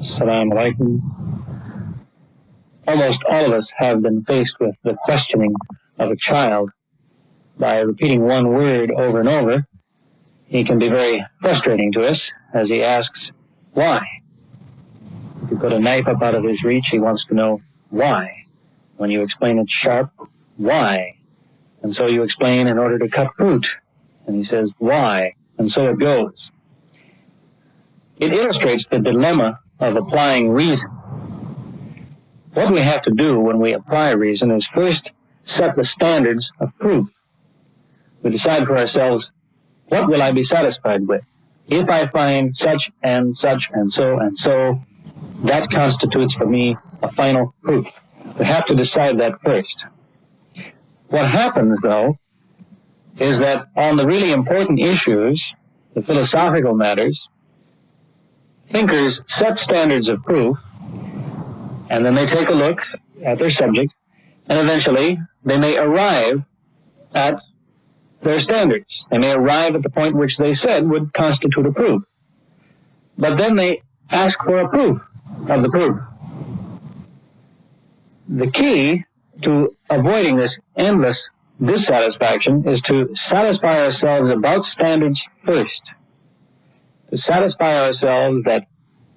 Assalamu alaikum. Almost all of us have been faced with the questioning of a child. By repeating one word over and over, he can be very frustrating to us as he asks, why? If you put a knife up out of his reach, he wants to know why. When you explain it sharp, why? And so you explain in order to cut fruit. And he says, why? And so it goes. It illustrates the dilemma of applying reason. What we have to do when we apply reason is first set the standards of proof. We decide for ourselves, what will I be satisfied with? If I find such and such and so, that constitutes for me a final proof. We have to decide that first. What happens, though, is that on the really important issues, the philosophical matters, thinkers set standards of proof, and then they take a look at their subject, and eventually they may arrive at their standards. They may arrive at the point which they said would constitute a proof. But then they ask for a proof of the proof. The key to avoiding this endless dissatisfaction is to satisfy ourselves about standards first. To satisfy ourselves that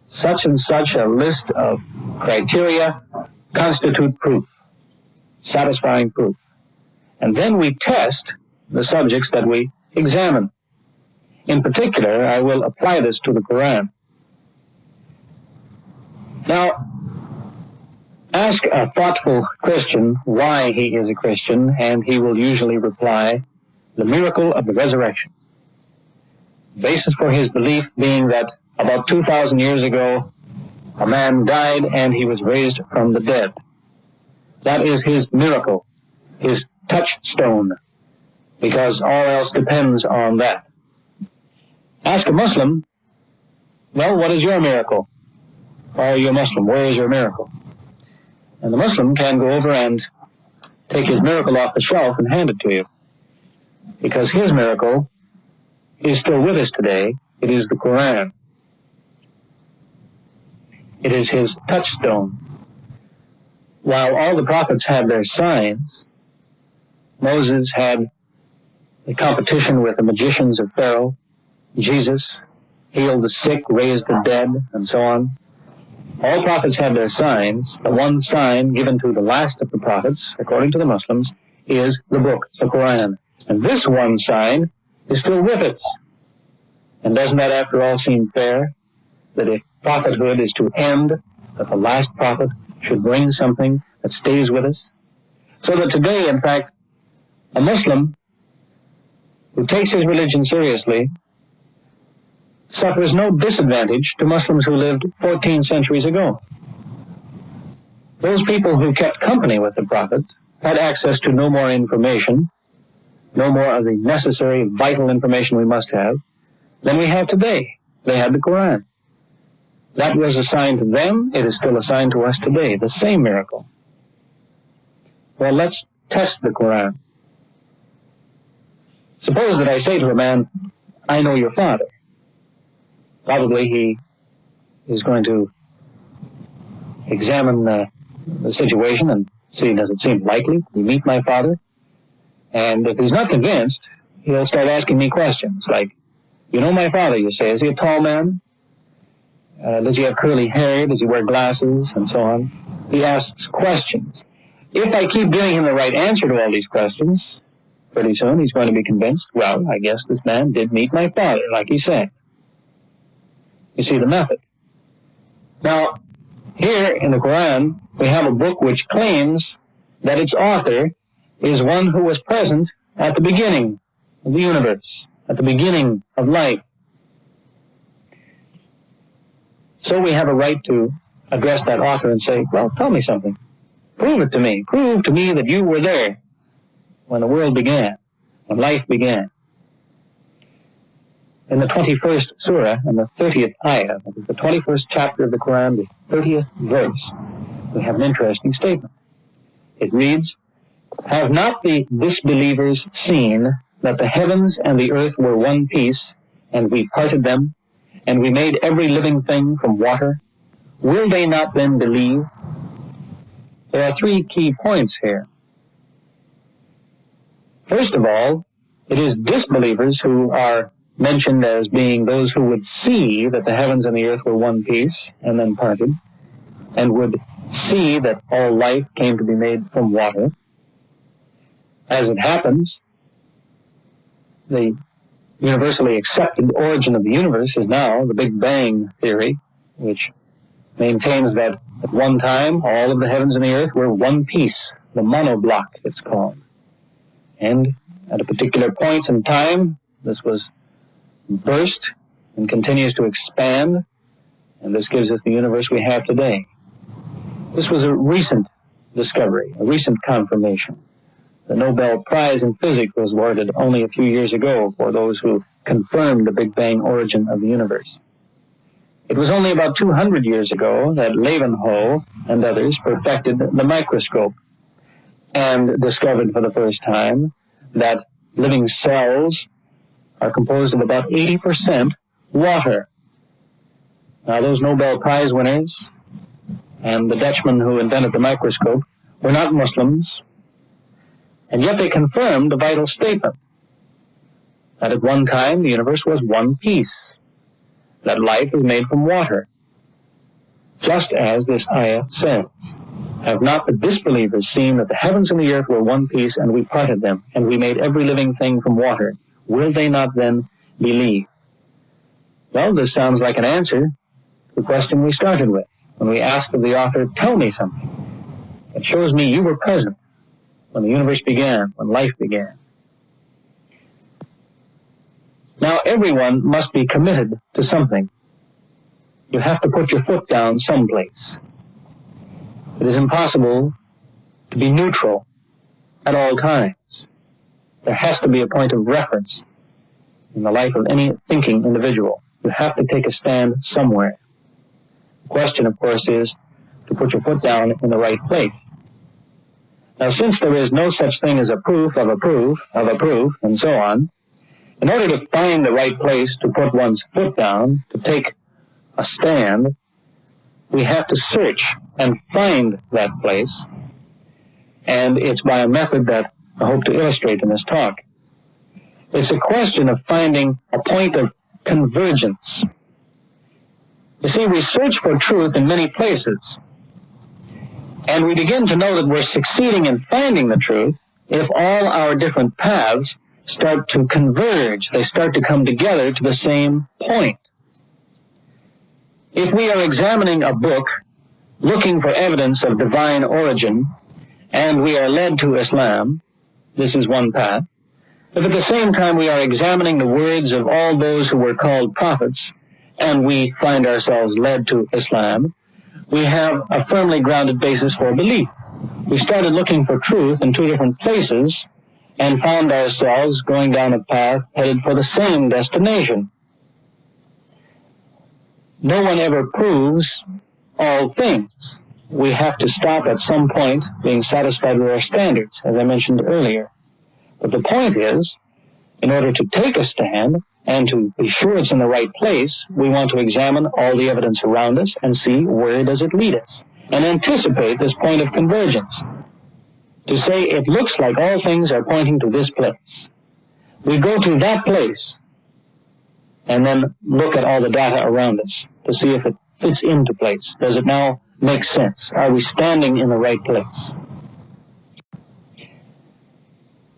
such and such a list of criteria constitute proof, satisfying proof. And then we test the subjects that we examine. In particular, I will apply this to the Quran. Now, ask a thoughtful Christian why he is a Christian, and he will usually reply, the miracle of the resurrection. The basis for his belief being that about 2,000 years ago, a man died and he was raised from the dead. That is his miracle, his touchstone, because all else depends on that. Ask a Muslim, well, what is your miracle? Why are you a Muslim? Where is your miracle? And the Muslim can go over and take his miracle off the shelf and hand it to you, because his miracle is still with us today. It is the Quran. It is his touchstone. While all the prophets had their signs, Moses had the competition with the magicians of Pharaoh. Jesus healed the sick, raised the dead, and so on. All prophets had their signs. The one sign given to the last of the prophets, according to the Muslims, is the book, the Quran. And this one sign is still with us. And doesn't that, after all, seem fair? That if prophethood is to end, that the last prophet should bring something that stays with us? So that today, in fact, a Muslim who takes his religion seriously suffers no disadvantage to Muslims who lived 14 centuries ago. Those people who kept company with the Prophet had access to no more information, no more of the necessary, vital information we must have, than we have today. They had the Quran. That was assigned to them. It is still assigned to us today, the same miracle. Well, let's test the Quran. Suppose that I say to a man, I know your father. Probably he is going to examine the situation and see, does it seem likely to meet my father? And if he's not convinced, he'll start asking me questions like, you know my father, you say, is he a tall man? Does he have curly hair? Does he wear glasses? And so on. He asks questions. If I keep giving him the right answer to all these questions, pretty soon he's going to be convinced, well, I guess this man did meet my father, like he said. You see the method. Now, here in the Quran, we have a book which claims that its author is one who was present at the beginning of the universe, at the beginning of life. So we have a right to address that author and say, well, tell me something. Prove it to me. Prove to me that you were there when the world began, when life began. In the 21st surah, and the 30th ayah, that is the 21st chapter of the Quran, the 30th verse, we have an interesting statement. It reads, have not the disbelievers seen that the heavens and the earth were one piece, and we parted them, and we made every living thing from water? will they not then believe? There are three key points here. First of all, it is disbelievers who are mentioned as being those who would see that the heavens and the earth were one piece and then parted, and would see that all life came to be made from water. As it happens, the universally accepted origin of the universe is now the Big Bang theory, which maintains that at one time all of the heavens and the earth were one piece, the monoblock it's called. And at a particular point in time, this was burst and continues to expand, and this gives us the universe we have today. This was a recent discovery, a recent confirmation. The Nobel Prize in Physics was awarded only a few years ago for those who confirmed the Big Bang origin of the universe. It was only about 200 years ago that Leeuwenhoek and others perfected the microscope and discovered for the first time that living cells are composed of about 80% water. Now, those Nobel Prize winners and the Dutchman who invented the microscope were not Muslims, and yet they confirmed the vital statement that at one time the universe was one piece, that life is made from water, just as this ayah says. Have not the disbelievers seen that the heavens and the earth were one piece, and we parted them, and we made every living thing from water? Will they not then believe? Well, this sounds like an answer to the question we started with, when we asked of the author, tell me something that shows me you were present when the universe began, when life began. Now, everyone must be committed to something. You have to put your foot down someplace. It is impossible to be neutral at all times. There has to be a point of reference in the life of any thinking individual. You have to take a stand somewhere. The question, of course, is to put your foot down in the right place. Now, since there is no such thing as a proof of a proof of a proof, and so on, in order to find the right place to put one's foot down, to take a stand, we have to search and find that place, and it's by a method that I hope to illustrate in this talk. It's a question of finding a point of convergence. You see, we search for truth in many places, and we begin to know that we're succeeding in finding the truth if all our different paths start to converge. They start to come together to the same point. If we are examining a book, looking for evidence of divine origin, and we are led to Islam, this is one path. If at the same time we are examining the words of all those who were called prophets, and we find ourselves led to Islam, we have a firmly grounded basis for belief. We started looking for truth in two different places and found ourselves going down a path headed for the same destination. No one ever proves all things. We have to stop at some point being satisfied with our standards, as I mentioned earlier. But the point is, in order to take a stand and to be sure it's in the right place, we want to examine all the evidence around us and see where does it lead us, and anticipate this point of convergence. To say it looks like all things are pointing to this place. We go to that place and then look at all the data around us to see if it fits into place. Does it now make sense? Are we standing in the right place?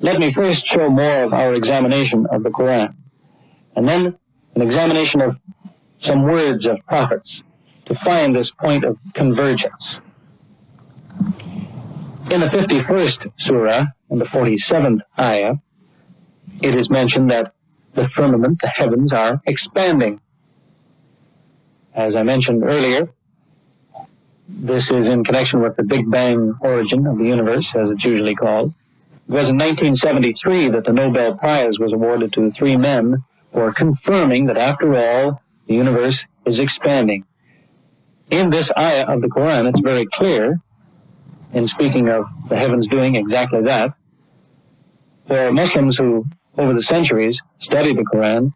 Let me first show more of our examination of the Quran, and then an examination of some words of prophets to find this point of convergence. In the 51st surah, in the 47th ayah, it is mentioned that the firmament, the heavens, are expanding. As I mentioned earlier, this is in connection with the Big Bang origin of the universe, as it's usually called. It was in 1973 that the Nobel Prize was awarded to three men for confirming that, after all, the universe is expanding. In this ayah of the Quran, it's very clear, in speaking of the heavens doing exactly that. For Muslims who, over the centuries, study the Quran,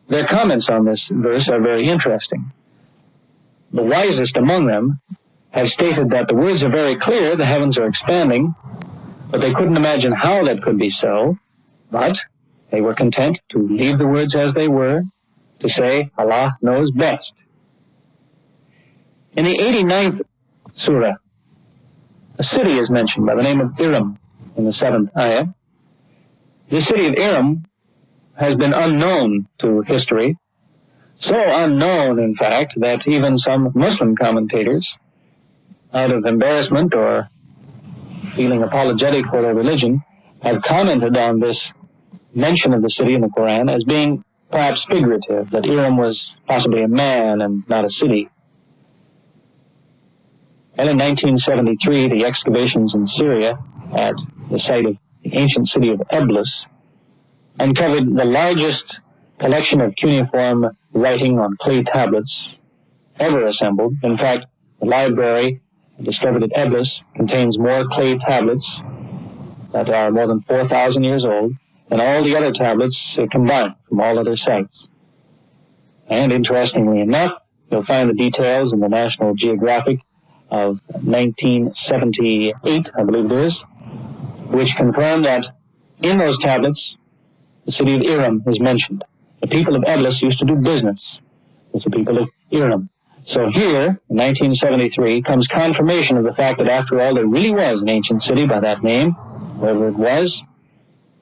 their comments on this verse are very interesting. the wisest among them have stated that the words are very clear, the heavens are expanding, but they couldn't imagine how that could be so, but they were content to leave the words as they were, to say, Allah knows best. In the 89th surah, a city is mentioned by the name of Iram in the 7th ayah. This city of Iram has been unknown to history, so unknown, in fact, that even some Muslim commentators, out of embarrassment or feeling apologetic for their religion, have commented on this mention of the city in the Quran as being perhaps figurative, that Iram was possibly a man and not a city. And in 1973, the excavations in Syria at the site of the ancient city of Eblis uncovered the largest collection of cuneiform writing on clay tablets ever assembled. In fact, the library discovered at Eblis contains more clay tablets that are more than 4,000 years old than all the other tablets combined from all other sites. And interestingly enough, you'll find the details in the National Geographic of 1978, I believe it is, which confirm that in those tablets, the city of Iram is mentioned. The people of Eblis used to do business with the people of Iram. So here, in 1973, comes confirmation of the fact that after all, there really was an ancient city by that name, wherever it was.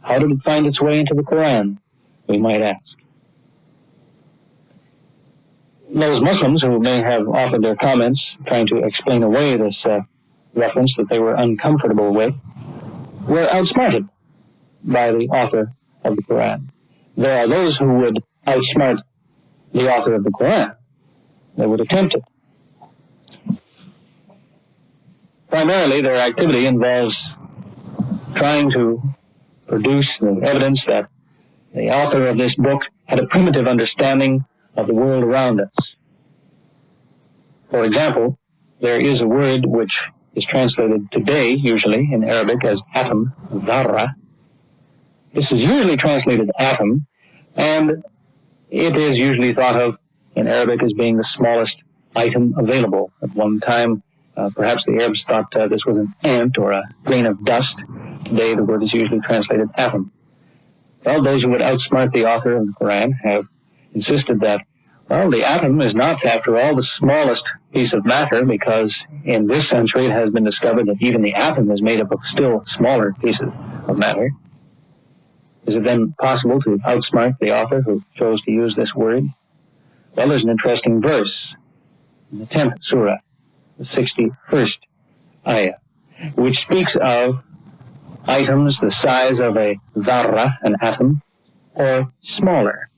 How did it find its way into the Quran, we might ask? Those Muslims who may have offered their comments trying to explain away this reference that they were uncomfortable with were outsmarted by the author of the Quran. There are those who would outsmart the author of the Quran. They would attempt it. Primarily, their activity involves trying to produce the evidence that the author of this book had a primitive understanding of the world around us. For example, there is a word which is translated today, usually in Arabic, as atom, dharra. This is usually translated atom, and it is usually thought of in Arabic as being the smallest item available. At one time, perhaps the Arabs thought this was an ant or a grain of dust. Today, the word is usually translated atom. Well, those who would outsmart the author of the Quran have insisted that, well, the atom is not, after all, the smallest piece of matter, because in this century it has been discovered that even the atom is made up of still smaller pieces of matter. Is it then possible to outsmart the author who chose to use this word? Well, there's an interesting verse in the 10th surah, the 61st ayah, which speaks of items the size of a dharra, an atom, or smaller.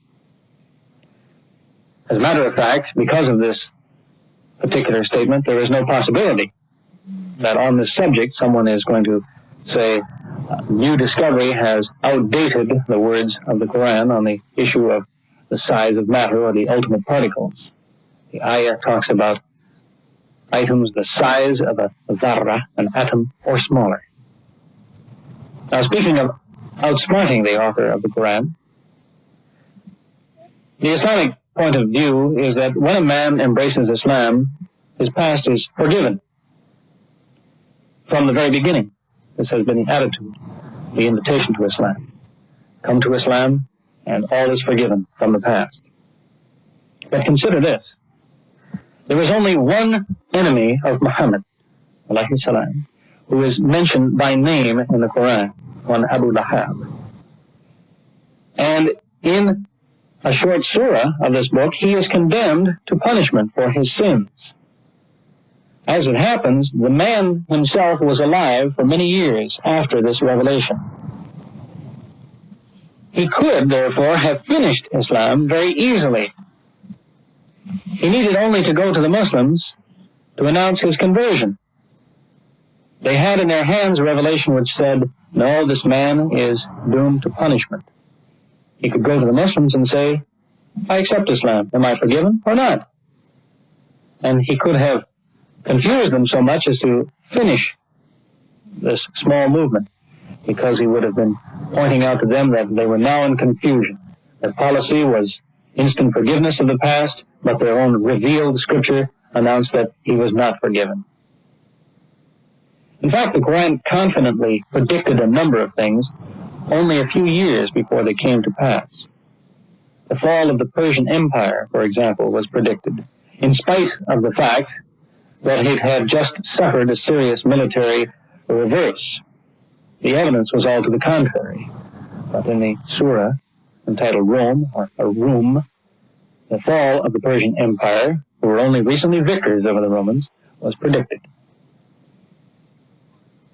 As a matter of fact, because of this particular statement, there is no possibility that on this subject someone is going to say new discovery has outdated the words of the Quran on the issue of the size of matter or the ultimate particles. The ayah talks about items the size of a dharra, an atom, or smaller. Now, speaking of outsmarting the author of the Quran, the Islamic point of view is that when a man embraces Islam, his past is forgiven from the very beginning. This has been the attitude, the invitation to Islam. Come to Islam, and all is forgiven from the past. But consider this. There is only one enemy of Muhammad, alayhi salam, who is mentioned by name in the Quran, one Abu Lahab. And in a short surah of this book, he is condemned to punishment for his sins. As it happens, the man himself was alive for many years after this revelation. He could, therefore, have finished Islam very easily. He needed only to go to the Muslims to announce his conversion. They had in their hands a revelation which said, no, this man is doomed to punishment. He could go to the Muslims and say, I accept Islam. Am I forgiven or not? And he could have confused them so much as to finish this small movement, because he would have been pointing out to them that they were now in confusion. Their policy was instant forgiveness of the past, but their own revealed scripture announced that he was not forgiven. In fact, the Quran confidently predicted a number of things only a few years before they came to pass. The fall of the Persian Empire, for example, was predicted, in spite of the fact that it had just suffered a serious military reverse. The evidence was all to the contrary. But in the surah entitled Rome, or Rum, the fall of the Persian Empire, who were only recently victors over the Romans, was predicted.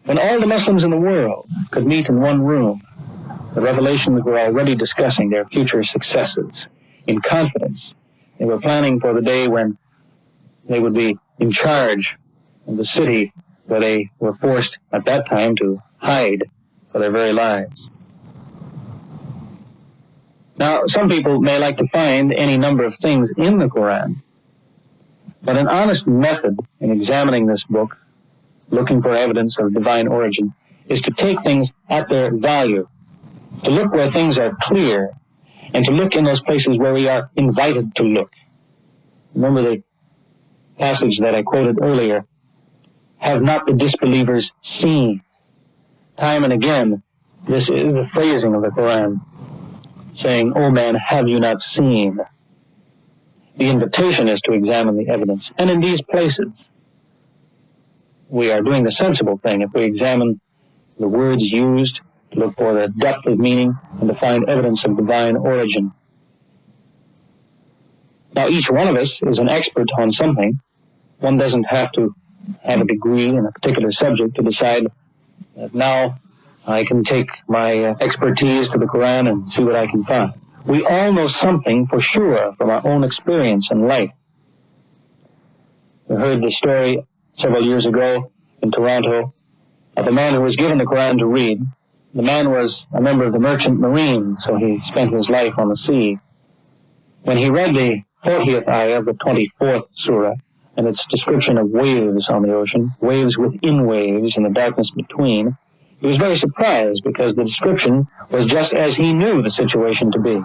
When all the Muslims in the world could meet in one room, the revelations were already discussing their future successes. In confidence, they were planning for the day when they would be in charge of the city where they were forced at that time to hide for their very lives. Now, some people may like to find any number of things in the Quran, but an honest method in examining this book, looking for evidence of divine origin, is to take things at their value, to look where things are clear, and to look in those places where we are invited to look. Remember the passage that I quoted earlier, have not the disbelievers seen? Time and again, this is the phrasing of the Quran, saying, "O man, have you not seen?" The invitation is to examine the evidence. And in these places, we are doing the sensible thing if we examine the words used, to look for the depth of meaning, and to find evidence of divine origin. Now, each one of us is an expert on something. One doesn't have to have a degree in a particular subject to decide that now I can take my expertise to the Quran and see what I can find. We all know something for sure from our own experience in life. We heard the story several years ago in Toronto of a man who was given the Quran to read. The man was a member of the merchant marine, so he spent his life on the sea. When he read the 40th ayah of the 24th surah, and its description of waves on the ocean, waves within waves and the darkness between, he was very surprised because the description was just as he knew the situation to be.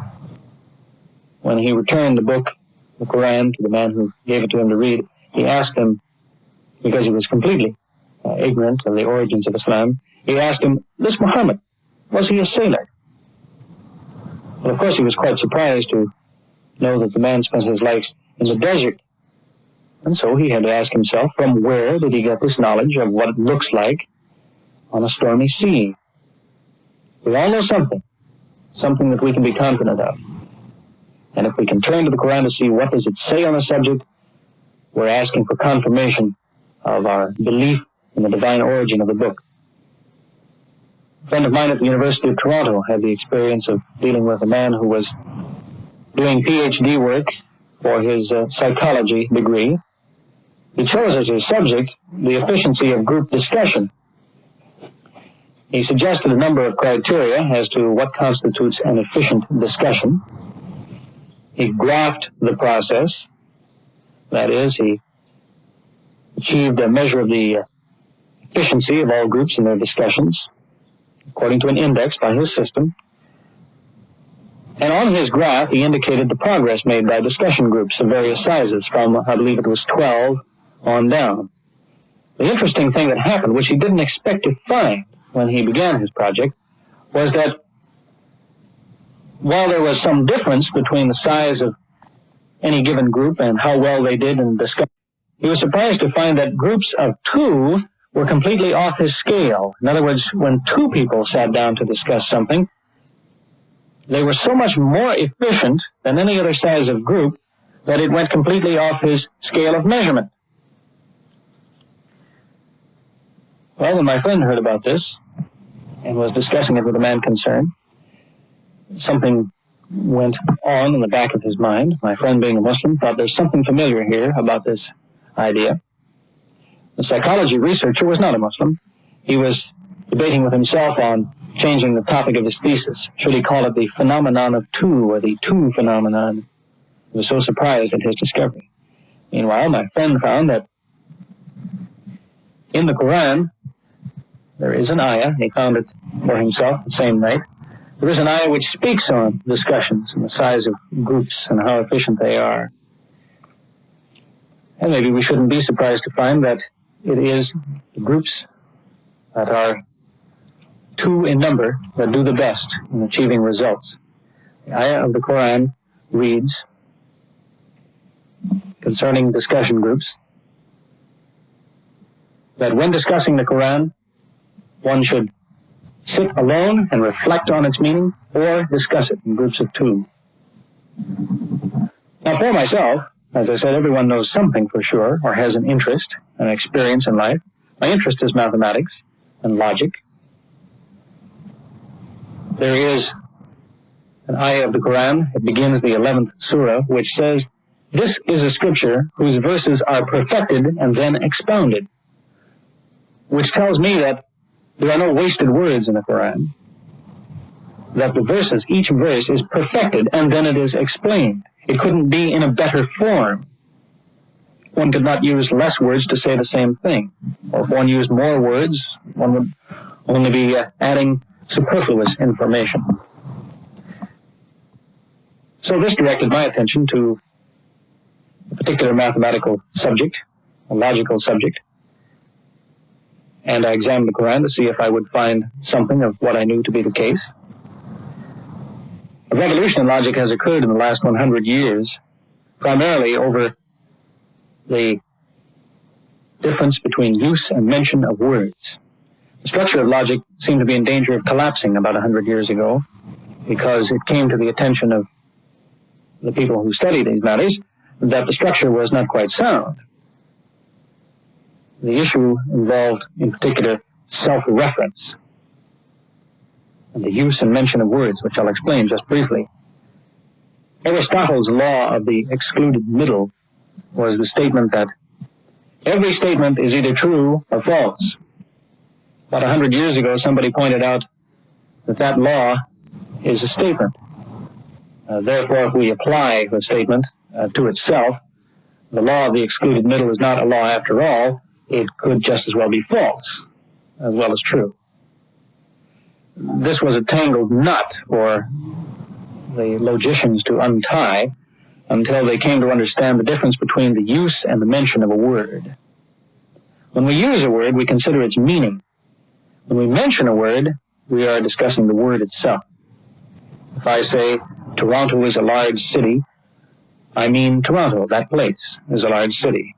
When he returned the book, the Quran, to the man who gave it to him to read, he asked him, because he was completely ignorant of the origins of Islam, he asked him, "This Muhammad, was he a sailor?" Well, of course, he was quite surprised to know that the man spent his life in the desert. And so he had to ask himself, from where did he get this knowledge of what it looks like on a stormy sea? We all know something that we can be confident of. And if we can turn to the Quran to see what does it say on the subject, we're asking for confirmation of our belief in the divine origin of the book. A friend of mine at the University of Toronto had the experience of dealing with a man who was doing PhD work for his psychology degree. He chose as his subject the efficiency of group discussion. He suggested a number of criteria as to what constitutes an efficient discussion. He graphed the process. That is, he achieved a measure of the efficiency of all groups in their discussions, according to an index by his system. And on his graph, he indicated the progress made by discussion groups of various sizes, from, I believe it was 12 on down. The interesting thing that happened, which he didn't expect to find when he began his project, was that while there was some difference between the size of any given group and how well they did in discussion, he was surprised to find that groups of 2 were completely off his scale. In other words, when 2 people sat down to discuss something, they were so much more efficient than any other size of group that it went completely off his scale of measurement. Well, when my friend heard about this and was discussing it with the man concerned, something went on in the back of his mind. My friend, being a Muslim, thought there's something familiar here about this idea. The psychology researcher was not a Muslim. He was debating with himself on changing the topic of his thesis. Should he call it the phenomenon of 2 or the 2 phenomenon? He was so surprised at his discovery. Meanwhile, my friend found that in the Quran, there is an ayah. He found it for himself the same night. There is an ayah which speaks on discussions and the size of groups and how efficient they are. And maybe we shouldn't be surprised to find that it is the groups that are 2 in number that do the best in achieving results. The ayah of the Quran reads concerning discussion groups that when discussing the Quran, one should sit alone and reflect on its meaning or discuss it in groups of 2. Now for myself, as I said, everyone knows something for sure or has an interest, an experience in life. My interest is mathematics and logic. There is an ayah of the Quran, it begins the 11th surah, which says, "This is a scripture whose verses are perfected and then expounded," which tells me that there are no wasted words in the Quran, that the verses, each verse is perfected and then it is explained. It couldn't be in a better form. One could not use less words to say the same thing. Or if one used more words, one would only be adding superfluous information. So this directed my attention to a particular mathematical subject, a logical subject, and I examined the Quran to see if I would find something of what I knew to be the case. A revolution in logic has occurred in the last 100 years, primarily over the difference between use and mention of words. The structure of logic seemed to be in danger of collapsing about 100 years ago because it came to the attention of the people who study these matters that the structure was not quite sound. The issue involved, in particular, self-reference and the use and mention of words, which I'll explain just briefly. Aristotle's law of the excluded middle was the statement that every statement is either true or false. About 100 years ago, somebody pointed out that that law is a statement. Therefore, if we apply the statement to itself, the law of the excluded middle is not a law after all. It could just as well be false as well as true. This was a tangled knot for the logicians to untie until they came to understand the difference between the use and the mention of a word. When we use a word, we consider its meaning. When we mention a word, we are discussing the word itself. If I say Toronto is a large city, I mean Toronto, that place, is a large city.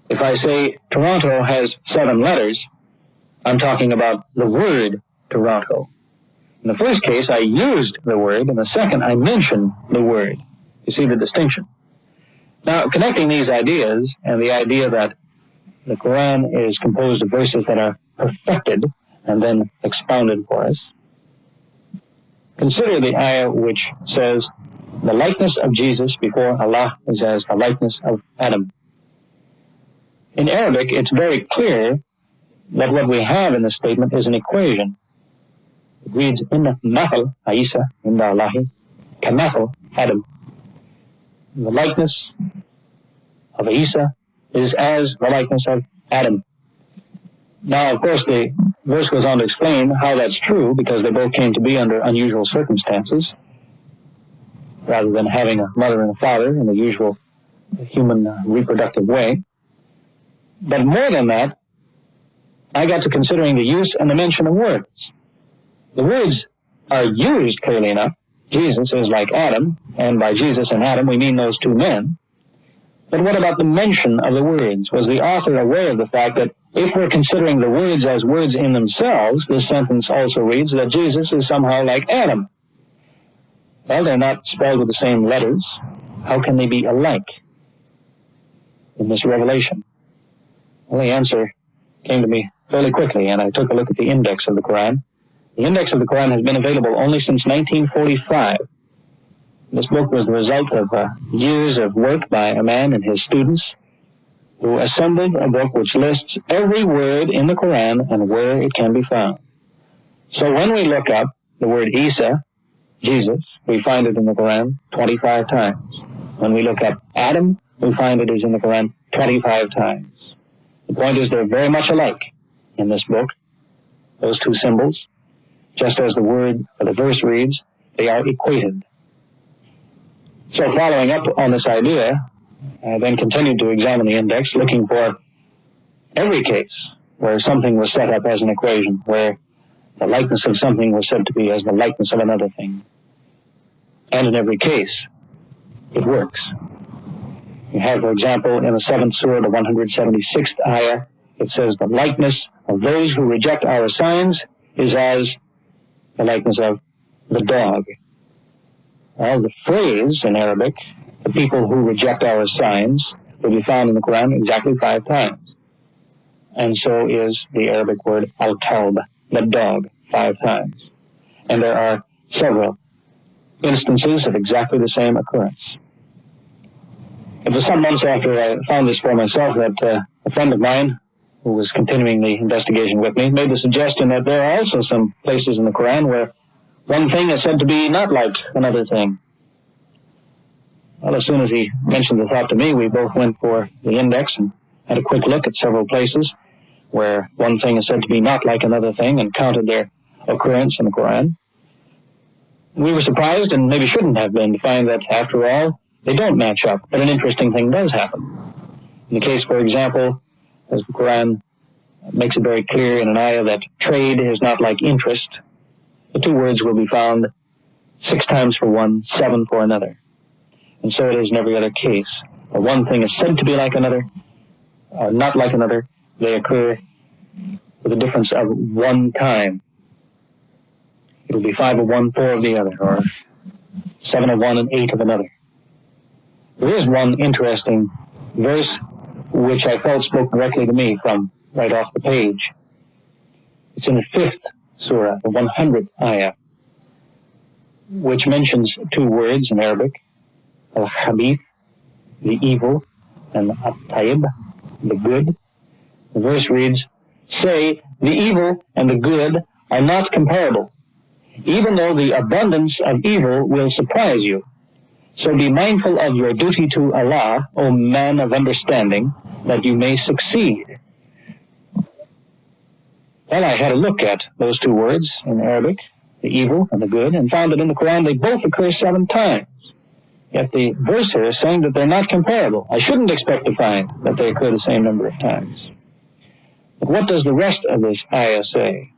If I say Toronto has 7 letters, I'm talking about the word Toronto. In the first case, I used the word. In the second, I mentioned the word. You see the distinction. Now, connecting these ideas and the idea that the Quran is composed of verses that are perfected and then expounded for us, consider the ayah which says, the likeness of Jesus before Allah is as the likeness of Adam. In Arabic, it's very clear that what we have in this statement is an equation. It reads, Inna maher Isa inda Allahi kamathal Adam. The likeness of Isa is as the likeness of Adam. Now, of course, the verse goes on to explain how that's true, because they both came to be under unusual circumstances, rather than having a mother and a father in the usual human reproductive way. But more than that, I got to considering the use and the mention of words. The words are used clearly enough. Jesus is like Adam, and by Jesus and Adam we mean those 2 men. But what about the mention of the words? Was the author aware of the fact that if we're considering the words as words in themselves, this sentence also reads that Jesus is somehow like Adam? Well, they're not spelled with the same letters. How can they be alike in this revelation? Well, the answer came to me fairly quickly, and I took a look at the index of the Quran. The index of the Quran has been available only since 1945. This book was the result of years of work by a man and his students who assembled a book which lists every word in the Quran and where it can be found. So when we look up the word Isa, Jesus, we find it in the Quran 25 times. When we look up Adam, we find it is in the Quran 25 times. The point is they're very much alike in this book, those 2 symbols. Just as the word or the verse reads, they are equated. So following up on this idea, I then continued to examine the index, looking for every case where something was set up as an equation, where the likeness of something was said to be as the likeness of another thing. And in every case, it works. You have, for example, in the 7th surah, the 176th ayah, it says, the likeness of those who reject our signs is as the likeness of the dog. Well, the phrase in Arabic, the people who reject our signs, will be found in the Quran exactly 5 times. And so is the Arabic word al-kalb, the dog, 5 times. And there are several instances of exactly the same occurrence. It was some months after I found this for myself that a friend of mine, who was continuing the investigation with me, made the suggestion that there are also some places in the Quran where one thing is said to be not like another thing. Well, as soon as he mentioned the thought to me, we both went for the index and had a quick look at several places where one thing is said to be not like another thing and counted their occurrence in the Quran. We were surprised, and maybe shouldn't have been, to find that, after all, they don't match up, but an interesting thing does happen. In the case, for example, as the Quran makes it very clear in an ayah that trade is not like interest, the 2 words will be found 6 times for one, 7 for another. And so it is in every other case. Where one thing is said to be like another, or not like another, they occur with a difference of 1 time. It will be 5 of one, 4 of the other, or 7 of one and 8 of another. There is one interesting verse which I felt spoke directly to me from right off the page. It's in the 5th surah, the 100th ayah, which mentions 2 words in Arabic, al-khabith, the evil, and at-tayyib, the good. The verse reads, say, the evil and the good are not comparable, even though the abundance of evil will surprise you. So be mindful of your duty to Allah, O man of understanding, that you may succeed. Well, I had a look at those 2 words in Arabic, the evil and the good, and found that in the Quran they both occur 7 times. Yet the verse here is saying that they're not comparable. I shouldn't expect to find that they occur the same number of times. But what does the rest of this ayah say?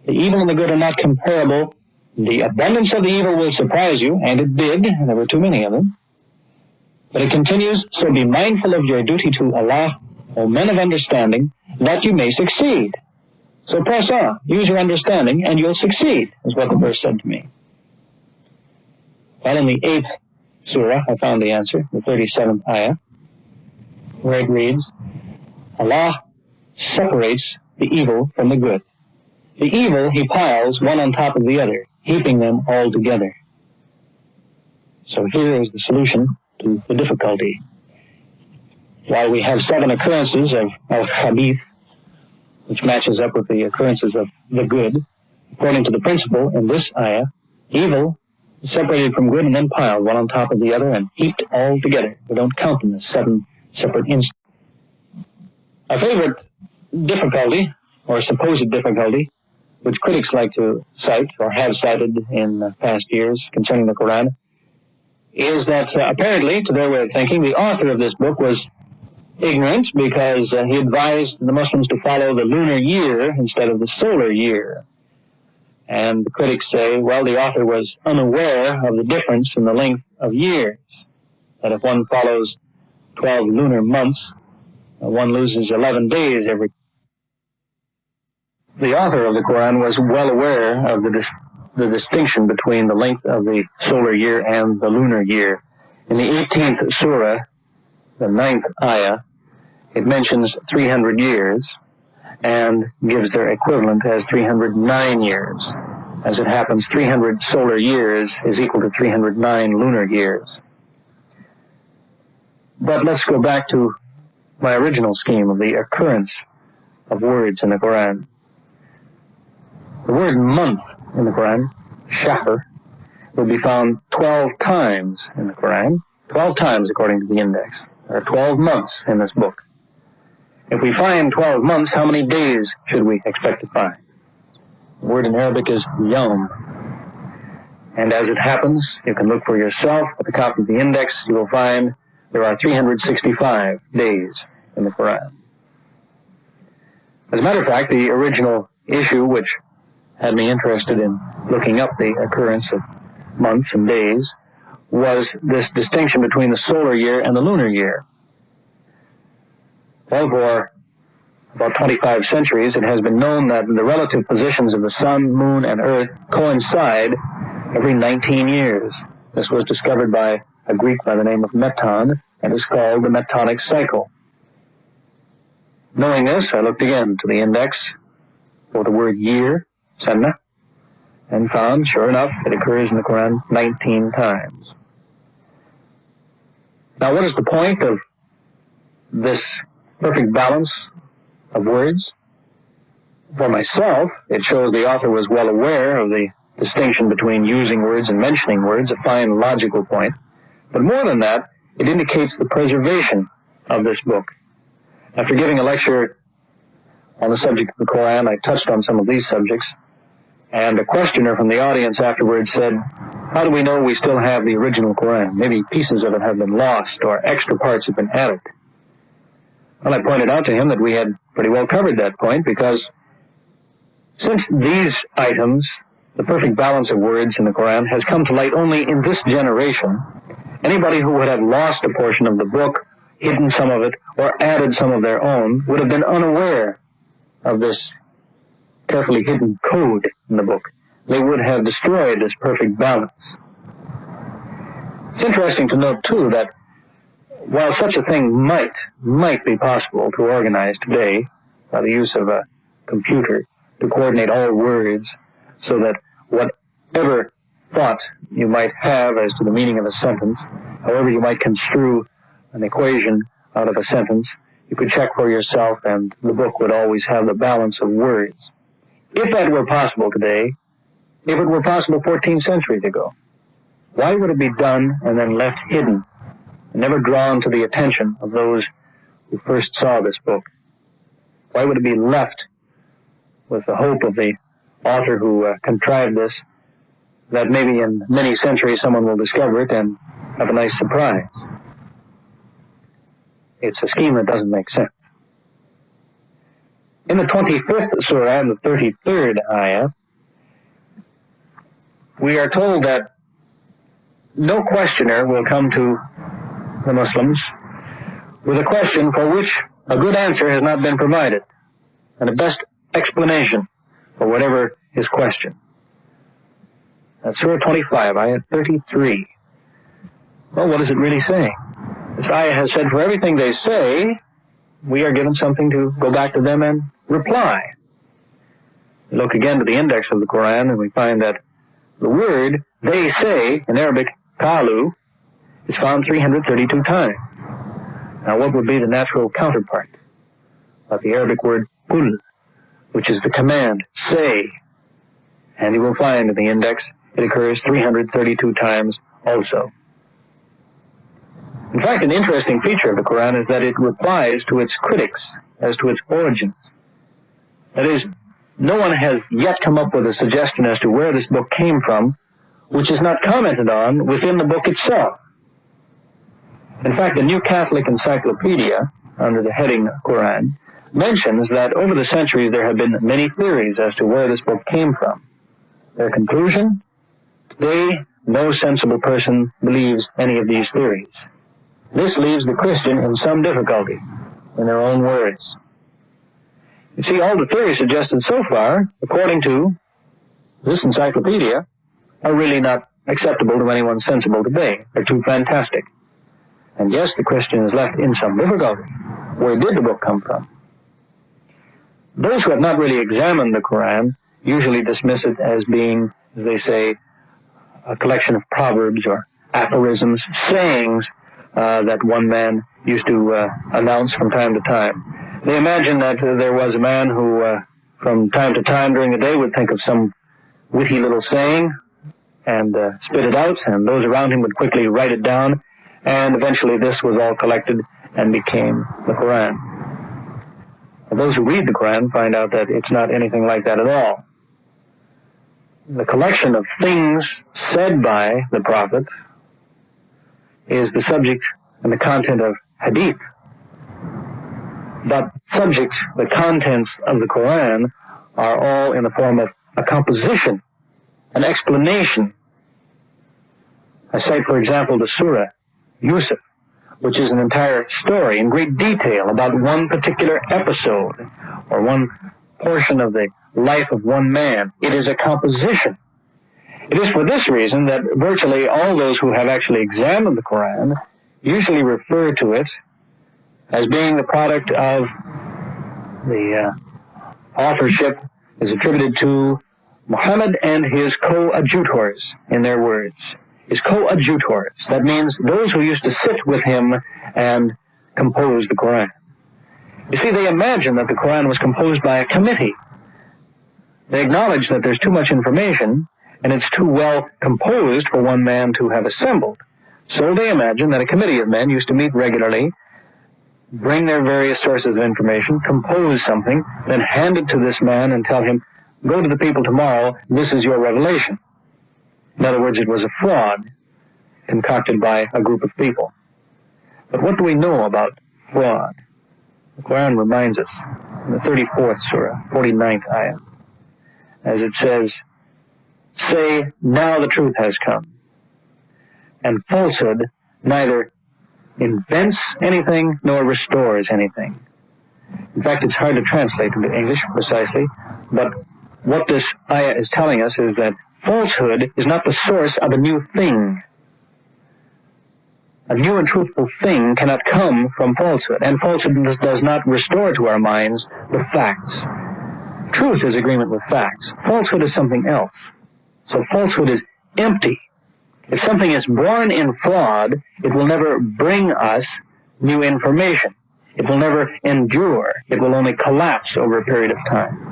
The evil and the good are not comparable. The abundance of the evil will surprise you, and it did. There were too many of them. But it continues, so be mindful of your duty to Allah, O men of understanding, that you may succeed. So press on, use your understanding, and you'll succeed, is what the verse said to me. Well, in the 8th surah, I found the answer, the 37th ayah, where it reads, Allah separates the evil from the good. The evil he piles one on top of the other, heaping them all together. So here is the solution to the difficulty. While we have 7 occurrences of al-khabith, which matches up with the occurrences of the good, according to the principle in this ayah, evil is separated from good and then piled one on top of the other and heaped all together. We don't count them as 7 separate instances. A favorite difficulty, or supposed difficulty, which critics like to cite, or have cited in past years concerning the Quran, is that apparently, to their way of thinking, the author of this book was ignorant because he advised the Muslims to follow the lunar year instead of the solar year. And the critics say, well, the author was unaware of the difference in the length of years, that if one follows 12 lunar months, one loses 11 days every. The author of the Quran was well aware of the distinction between the length of the solar year and the lunar year. In the 18th surah, the 9th ayah, it mentions 300 years and gives their equivalent as 309 years. As it happens, 300 solar years is equal to 309 lunar years. But let's go back to my original scheme of the occurrence of words in the Quran. The word month in the Quran, shahr, will be found 12 times in the Quran, 12 times according to the index. There are 12 months in this book. If we find 12 months, how many days should we expect to find? The word in Arabic is yawm. And as it happens, you can look for yourself at the copy of the index, you will find there are 365 days in the Quran. As a matter of fact, the original issue which had me interested in looking up the occurrence of months and days was this distinction between the solar year and the lunar year. Well, for about 25 centuries, it has been known that the relative positions of the sun, moon, and earth coincide every 19 years. This was discovered by a Greek by the name of Meton, and is called the Metonic cycle. Knowing this, I looked again to the index for the word year, sanna, and found, sure enough, it occurs in the Quran 19 times. Now, what is the point of this perfect balance of words? For myself, it shows the author was well aware of the distinction between using words and mentioning words, a fine logical point. But more than that, it indicates the preservation of this book. After giving a lecture on the subject of the Quran, I touched on some of these subjects, and a questioner from the audience afterwards said, how do we know we still have the original Quran? Maybe pieces of it have been lost or extra parts have been added. Well, I pointed out to him that we had pretty well covered that point, because since these items, the perfect balance of words in the Quran, has come to light only in this generation, anybody who would have lost a portion of the book, hidden some of it, or added some of their own, would have been unaware of this carefully hidden code in the book. They would have destroyed this perfect balance. It's interesting to note, too, that while such a thing might be possible to organize today by the use of a computer to coordinate all words so that whatever thoughts you might have as to the meaning of a sentence, however you might construe an equation out of a sentence, you could check for yourself and the book would always have the balance of words. If that were possible today, if it were possible 14 centuries ago, why would it be done and then left hidden, and never drawn to the attention of those who first saw this book? Why would it be left with the hope of the author who contrived this, that maybe in many centuries someone will discover it and have a nice surprise? It's a scheme that doesn't make sense. In the 25th surah and the 33rd ayah, we are told that no questioner will come to the Muslims with a question for which a good answer has not been provided, and a best explanation for whatever his question. That's Surah 25, ayah 33. Well, what is it really saying? This ayah has said, for everything they say, we are given something to go back to them and reply. We look again to the index of the Quran, and we find that the word they say, in Arabic, qalu, is found 332 times. Now, what would be the natural counterpart of the Arabic word qul, which is the command, say? And you will find in the index it occurs 332 times also. In fact, an interesting feature of the Quran is that it replies to its critics as to its origins. That is, no one has yet come up with a suggestion as to where this book came from, which is not commented on within the book itself. In fact, the New Catholic Encyclopedia, under the heading Quran, mentions that over the centuries there have been many theories as to where this book came from. Their conclusion? Today, no sensible person believes any of these theories. This leaves the Christian in some difficulty, in their own words. You see, all the theories suggested so far, according to this encyclopedia, are really not acceptable to anyone sensible today. They're too fantastic. And yes, the Christian is left in some difficulty. Where did the book come from? Those who have not really examined the Quran usually dismiss it as being, as they say, a collection of proverbs or aphorisms, sayings that one man used to announce from time to time. They imagine that there was a man who, from time to time during the day, would think of some witty little saying and spit it out, and those around him would quickly write it down, and eventually this was all collected and became the Quran. And those who read the Quran find out that it's not anything like that at all. The collection of things said by the Prophet is the subject and the content of hadith. But subjects, the contents of the Quran, are all in the form of a composition, an explanation. I cite, for example, the surah, Yusuf, which is an entire story in great detail about one particular episode or one portion of the life of one man. It is a composition. It is for this reason that virtually all those who have actually examined the Quran usually refer to it as being the product of the authorship is attributed to Muhammad and his coadjutors, in their words. His coadjutors. That means those who used to sit with him and compose the Quran. You see, they imagine that the Quran was composed by a committee. They acknowledge that there's too much information and it's too well composed for one man to have assembled. So they imagine that a committee of men used to meet regularly, bring their various sources of information, compose something, then hand it to this man and tell him, go to the people tomorrow, this is your revelation. In other words, it was a fraud concocted by a group of people. But what do we know about fraud? The Quran reminds us in the 34th surah, 49th ayah, as it says, say, now the truth has come. And falsehood neither invents anything nor restores anything. In fact, it's hard to translate into English precisely, but what this ayah is telling us is that falsehood is not the source of a new thing. A new and truthful thing cannot come from falsehood, and falsehood does not restore to our minds the facts. Truth is agreement with facts. Falsehood is something else. So falsehood is empty. If something is born in fraud, it will never bring us new information. It will never endure. It will only collapse over a period of time.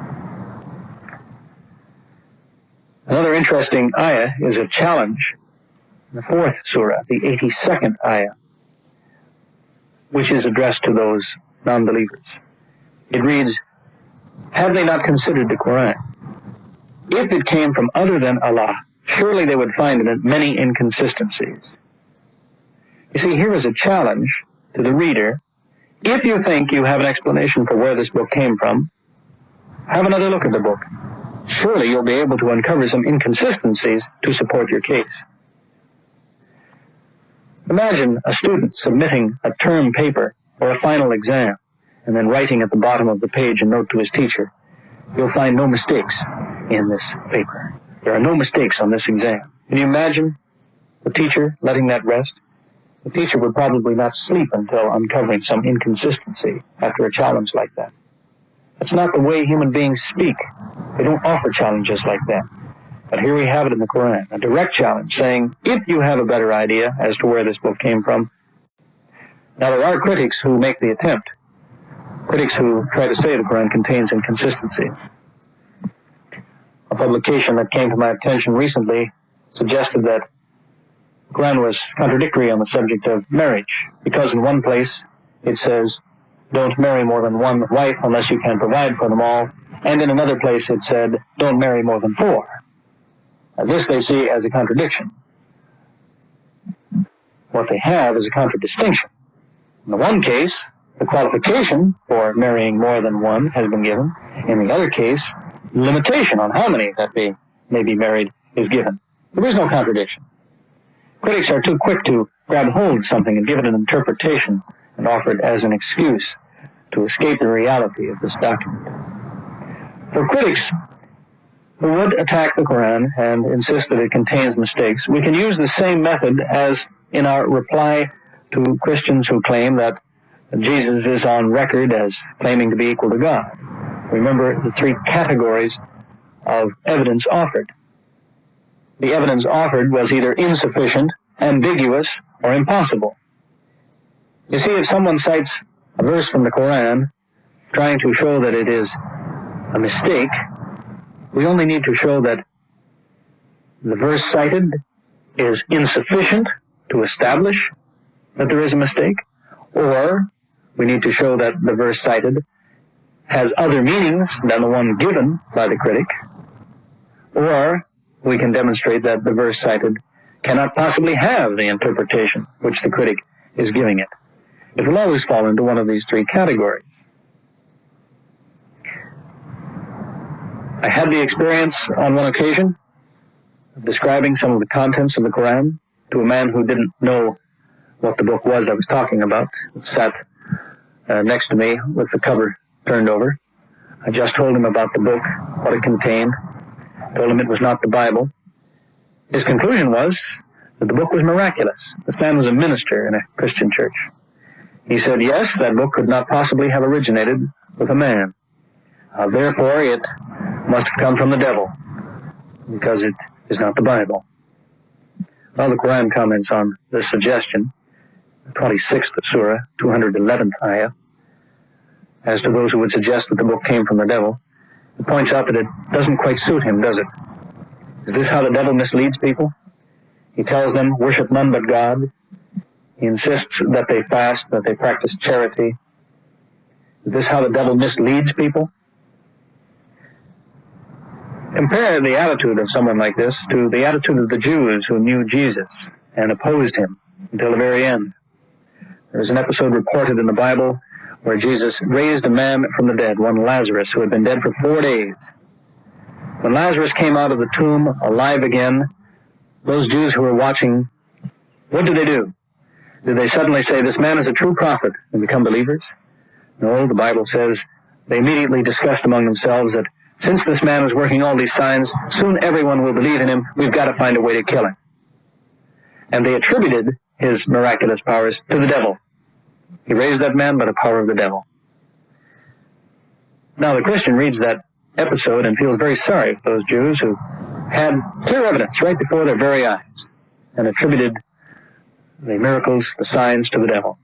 Another interesting ayah is a challenge in the 4th surah, the 82nd ayah, which is addressed to those non-believers. It reads, have they not considered the Quran? If it came from other than Allah, surely they would find in it many inconsistencies. You see, here is a challenge to the reader. If you think you have an explanation for where this book came from, have another look at the book. Surely you'll be able to uncover some inconsistencies to support your case. Imagine a student submitting a term paper or a final exam and then writing at the bottom of the page a note to his teacher. You'll find no mistakes in this paper. There are no mistakes on this exam. Can you imagine the teacher letting that rest? The teacher would probably not sleep until uncovering some inconsistency after a challenge like that. That's not the way human beings speak. They don't offer challenges like that. But here we have it in the Quran, a direct challenge saying, if you have a better idea as to where this book came from. Now there are critics who make the attempt. Critics who try to say the Quran contains inconsistencies. A publication that came to my attention recently suggested that the Quran was contradictory on the subject of marriage, because in one place it says, don't marry more than one wife unless you can provide for them all, and in another place it said, don't marry more than 4. Now this they see as a contradiction. What they have is a contradistinction. In the one case, the qualification for marrying more than one has been given. In the other case, limitation on how many that may be married is given. There is no contradiction. Critics are too quick to grab hold of something and give it an interpretation and offer it as an excuse to escape the reality of this document. For critics who would attack the Quran and insist that it contains mistakes, we can use the same method as in our reply to Christians who claim that Jesus is on record as claiming to be equal to God. Remember the 3 categories of evidence offered. The evidence offered was either insufficient, ambiguous, or impossible. You see, if someone cites a verse from the Quran trying to show that it is a mistake, we only need to show that the verse cited is insufficient to establish that there is a mistake, or we need to show that the verse cited has other meanings than the one given by the critic, or we can demonstrate that the verse cited cannot possibly have the interpretation which the critic is giving it. It will always fall into one of these three categories. I had the experience on one occasion of describing some of the contents of the Quran to a man who didn't know what the book was I was talking about. It sat next to me with the cover turned over. I just told him about the book, what it contained, told him it was not the Bible. His conclusion was that the book was miraculous. This man was a minister in a Christian church. He said, yes, that book could not possibly have originated with a man. Therefore, it must have come from the devil, because it is not the Bible. Well, the Quran comments on this suggestion, the 26th of Surah, 211th ayah, as to those who would suggest that the book came from the devil. It points out that it doesn't quite suit him, does it? Is this how the devil misleads people? He tells them, worship none but God. He insists that they fast, that they practice charity. Is this how the devil misleads people? Compare the attitude of someone like this to the attitude of the Jews who knew Jesus and opposed him until the very end. There is an episode reported in the Bible where Jesus raised a man from the dead, one Lazarus, who had been dead for 4 days. When Lazarus came out of the tomb alive again, those Jews who were watching, what did they do? Did they suddenly say, this man is a true prophet, and become believers? No, the Bible says they immediately discussed among themselves that since this man is working all these signs, soon everyone will believe in him. We've got to find a way to kill him. And they attributed his miraculous powers to the devil. He raised that man by the power of the devil. Now the Christian reads that episode and feels very sorry for those Jews who had clear evidence right before their very eyes and attributed the miracles, the signs, to the devil.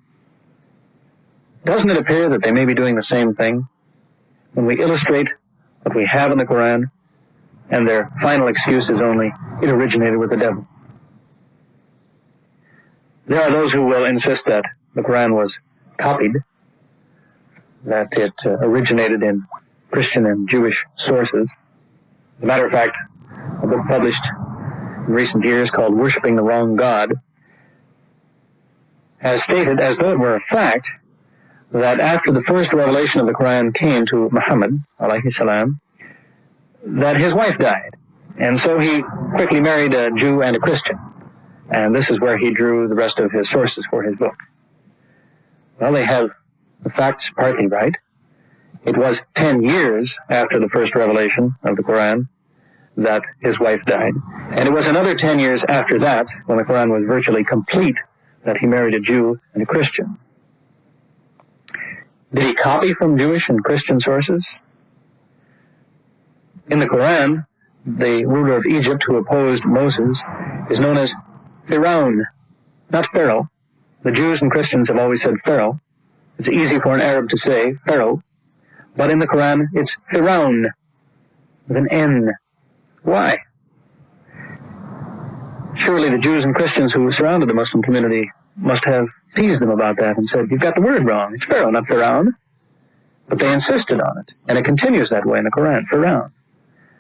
Doesn't it appear that they may be doing the same thing when we illustrate what we have in the Quran, and their final excuse is only, it originated with the devil? There are those who will insist that the Quran was copied, that it originated in Christian and Jewish sources. As a matter of fact, a book published in recent years called Worshipping the Wrong God has stated, as though it were a fact, that after the first revelation of the Quran came to Muhammad, alayhi salam, that his wife died. And so he quickly married a Jew and a Christian. And this is where he drew the rest of his sources for his book. Well, they have the facts partly right. It was 10 years after the first revelation of the Quran that his wife died. And it was another 10 years after that, when the Quran was virtually complete, that he married a Jew and a Christian. Did he copy from Jewish and Christian sources? In the Quran, the ruler of Egypt who opposed Moses is known as Pharaoh, not Pharaoh. The Jews and Christians have always said Pharaoh. It's easy for an Arab to say Pharaoh, but in the Quran it's Pharaoh with an N. Why? Surely the Jews and Christians who surrounded the Muslim community must have teased them about that and said, you've got the word wrong. It's Pharaoh, not Pharaoh. But they insisted on it, and it continues that way in the Quran, Pharaoh.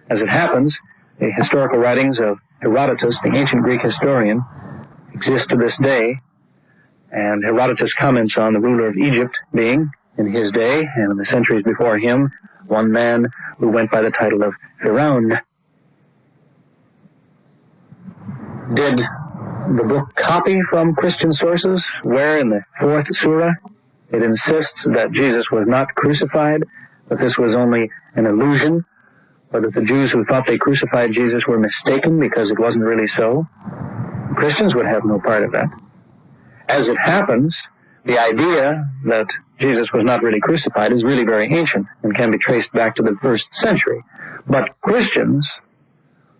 As it happens, the historical writings of Herodotus, the ancient Greek historian, exist to this day, and Herodotus comments on the ruler of Egypt being, in his day and in the centuries before him, one man who went by the title of Pharaoh. Did the book copy from Christian sources, where in the 4th surah it insists that Jesus was not crucified, that this was only an illusion, or that the Jews who thought they crucified Jesus were mistaken because it wasn't really so? Christians would have no part of that. As it happens, the idea that Jesus was not really crucified is really very ancient and can be traced back to the 1st century. But Christians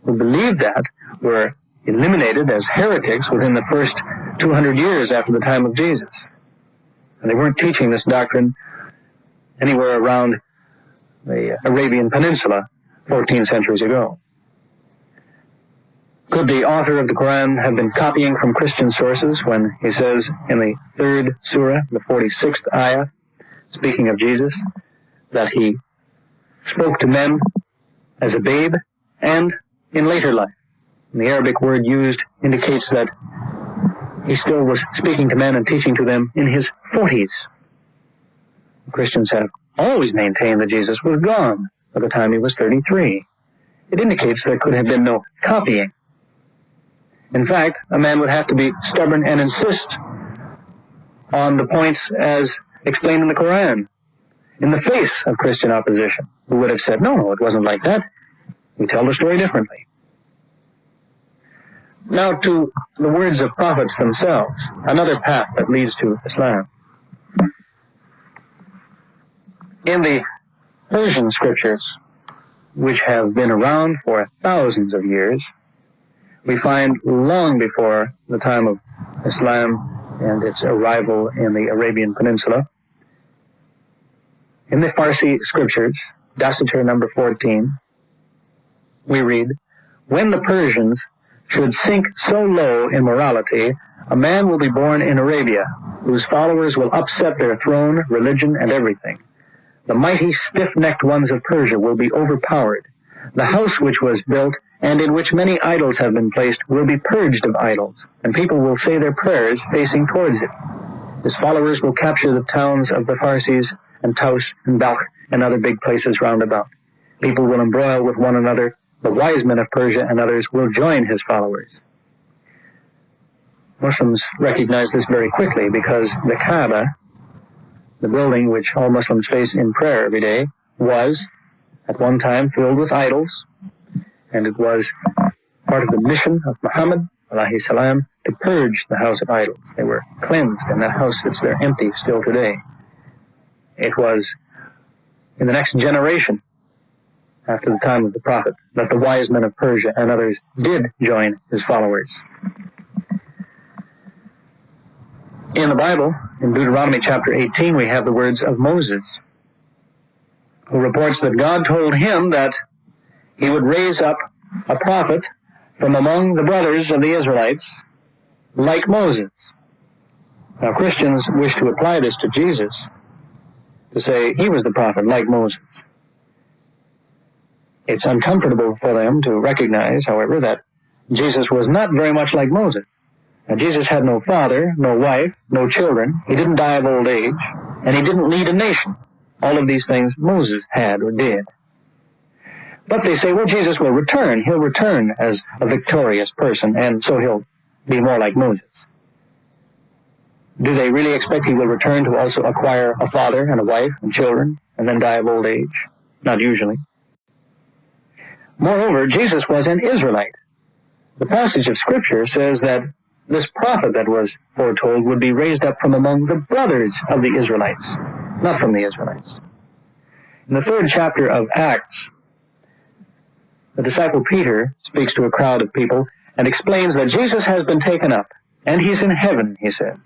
who believed that were eliminated as heretics within the first 200 years after the time of Jesus. And they weren't teaching this doctrine anywhere around the Arabian Peninsula 14 centuries ago. Could the author of the Quran have been copying from Christian sources when he says in the 3rd surah, the 46th ayah, speaking of Jesus, that he spoke to men as a babe and in later life? And the Arabic word used indicates that he still was speaking to men and teaching to them in his 40s. Christians have always maintained that Jesus was gone by the time he was 33. It indicates there could have been no copying. In fact, a man would have to be stubborn and insist on the points as explained in the Koran, in the face of Christian opposition, who would have said, no, it wasn't like that. We tell the story differently. Now to the words of prophets themselves, another path that leads to Islam. In the Persian scriptures, which have been around for thousands of years, we find long before the time of Islam and its arrival in the Arabian Peninsula, in the Farsi scriptures, Dasatir number 14, we read, when the Persians should sink so low in morality, a man will be born in Arabia, whose followers will upset their throne, religion, and everything. The mighty, stiff-necked ones of Persia will be overpowered. The house which was built, and in which many idols have been placed, will be purged of idols, and people will say their prayers facing towards it. His followers will capture the towns of the Parsis, and Taus, and Balkh, and other big places round about. People will embroil with one another. The wise men of Persia and others will join his followers. Muslims recognize this very quickly because the Kaaba, the building which all Muslims face in prayer every day, was at one time filled with idols, and it was part of the mission of Muhammad alayhi salam to purge the house of idols. They were cleansed, and that house sits there empty still today. It was in the next generation, after the time of the Prophet, that the wise men of Persia and others did join his followers. In the Bible, in Deuteronomy chapter 18, we have the words of Moses, who reports that God told him that he would raise up a prophet from among the brothers of the Israelites like Moses. Now, Christians wish to apply this to Jesus, to say he was the prophet like Moses. It's uncomfortable for them to recognize, however, that Jesus was not very much like Moses. Now, Jesus had no father, no wife, no children. He didn't die of old age, and he didn't lead a nation. All of these things Moses had or did. But they say, well, Jesus will return. He'll return as a victorious person, and so he'll be more like Moses. Do they really expect he will return to also acquire a father and a wife and children, and then die of old age? Not usually. Moreover, Jesus was an Israelite. The passage of Scripture says that this prophet that was foretold would be raised up from among the brothers of the Israelites, not from the Israelites. In the 3rd chapter of Acts, the disciple Peter speaks to a crowd of people and explains that Jesus has been taken up, and he's in heaven, he says.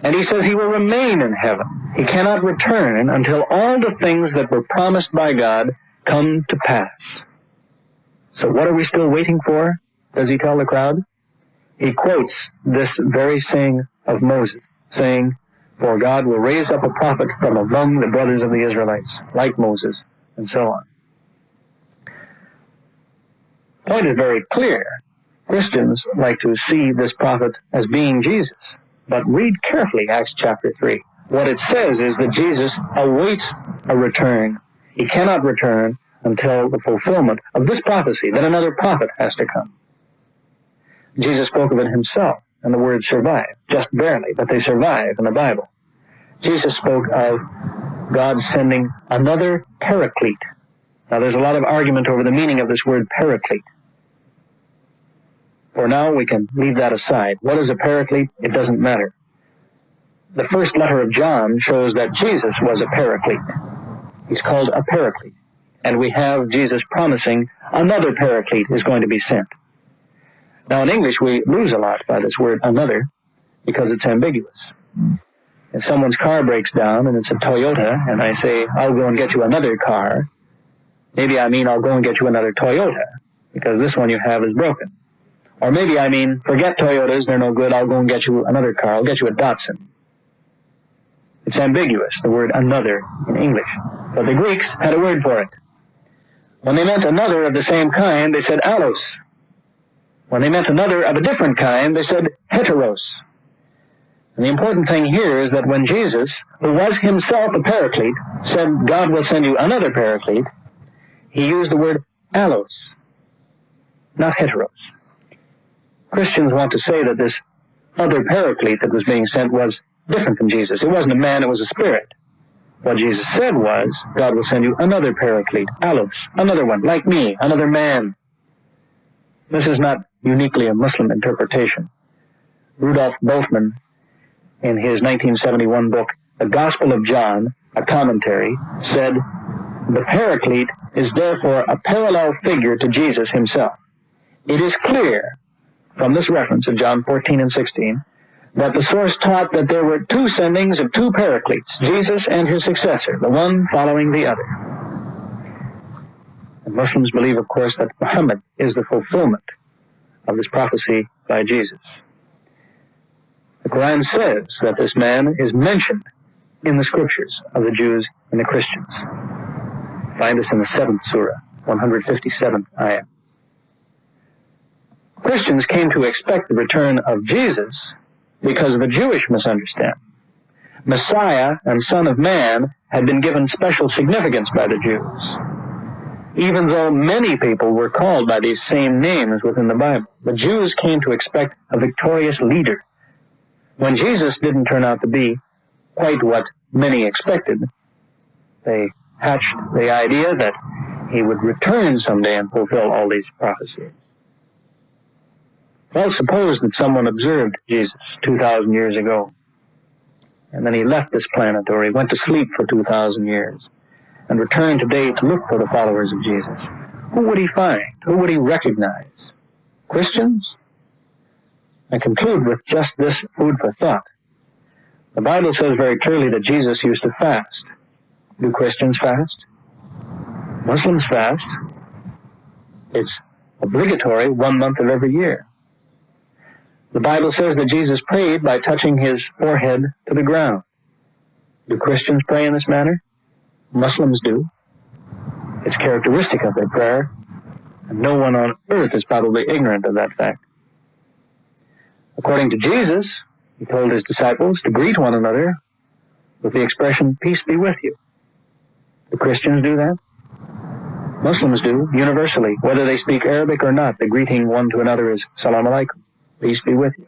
And he says he will remain in heaven. He cannot return until all the things that were promised by God come to pass. So what are we still waiting for, does he tell the crowd? He quotes this very saying of Moses, saying, for God will raise up a prophet from among the brothers of the Israelites, like Moses, and so on. The point is very clear. Christians like to see this prophet as being Jesus. But read carefully Acts chapter 3. What it says is that Jesus awaits a return. He cannot return until the fulfillment of this prophecy, that another prophet has to come. Jesus spoke of it himself, and the word survive, just barely, but they survive in the Bible. Jesus spoke of God sending another paraclete. Now there's a lot of argument over the meaning of this word paraclete. For now, we can leave that aside. What is a paraclete? It doesn't matter. The first letter of John shows that Jesus was a paraclete. He's called a paraclete. And we have Jesus promising another paraclete is going to be sent. Now, in English, we lose a lot by this word another because it's ambiguous. If someone's car breaks down and it's a Toyota, and I say, I'll go and get you another car, maybe I mean I'll go and get you another Toyota because this one you have is broken. Or maybe I mean, forget Toyotas, they're no good, I'll go and get you another car, I'll get you a Datsun. It's ambiguous, the word another in English. But the Greeks had a word for it. When they meant another of the same kind, they said allos. When they meant another of a different kind, they said heteros. And the important thing here is that when Jesus, who was himself a paraclete, said, God will send you another paraclete, he used the word allos, not heteros. Christians want to say that this other paraclete that was being sent was different than Jesus. It wasn't a man, it was a spirit. What Jesus said was, God will send you another paraclete, allos, another one, like me, another man. This is not uniquely a Muslim interpretation. Rudolf Bultmann, in his 1971 book, The Gospel of John, a commentary, said, the paraclete is therefore a parallel figure to Jesus himself. It is clear from this reference of John 14 and 16 that the source taught that there were two sendings of two paracletes, Jesus and his successor, the one following the other. And Muslims believe, of course, that Muhammad is the fulfillment of this prophecy by Jesus. The Quran says that this man is mentioned in the scriptures of the Jews and the Christians. Find this in the 7th surah, 157th ayah. Christians came to expect the return of Jesus because of a Jewish misunderstanding. Messiah and Son of Man had been given special significance by the Jews. Even though many people were called by these same names within the Bible, the Jews came to expect a victorious leader. When Jesus didn't turn out to be quite what many expected, they hatched the idea that he would return someday and fulfill all these prophecies. Well, suppose that someone observed Jesus 2,000 years ago, and then he left this planet, or he went to sleep for 2,000 years, and returned today to look for the followers of Jesus. Who would he find? Who would he recognize? Christians? I conclude with just this food for thought. The Bible says very clearly that Jesus used to fast. Do Christians fast? Muslims fast. It's obligatory 1 month of every year. The Bible says that Jesus prayed by touching his forehead to the ground. Do Christians pray in this manner? Muslims do. It's characteristic of their prayer, and no one on earth is probably ignorant of that fact. According to Jesus, he told his disciples to greet one another with the expression, peace be with you. Do Christians do that? Muslims do, universally. Whether they speak Arabic or not, the greeting one to another is, salam alaikum, peace be with you.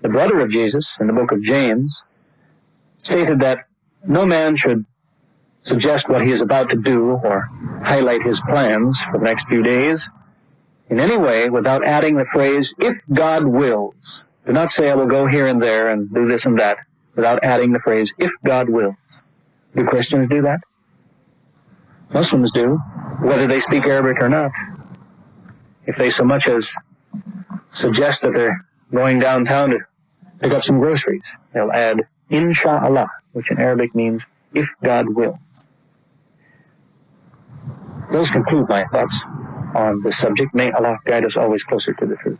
The brother of Jesus, in the book of James, stated that no man should suggest what he is about to do or highlight his plans for the next few days in any way without adding the phrase, if God wills. Do not say, I will go here and there and do this and that, without adding the phrase, if God wills. Do Christians do that? Muslims do, whether they speak Arabic or not. If they so much as suggest that they're going downtown to pick up some groceries, they'll add, Insha'Allah, which in Arabic means, if God wills. Those conclude my thoughts on this subject. May Allah guide us always closer to the truth.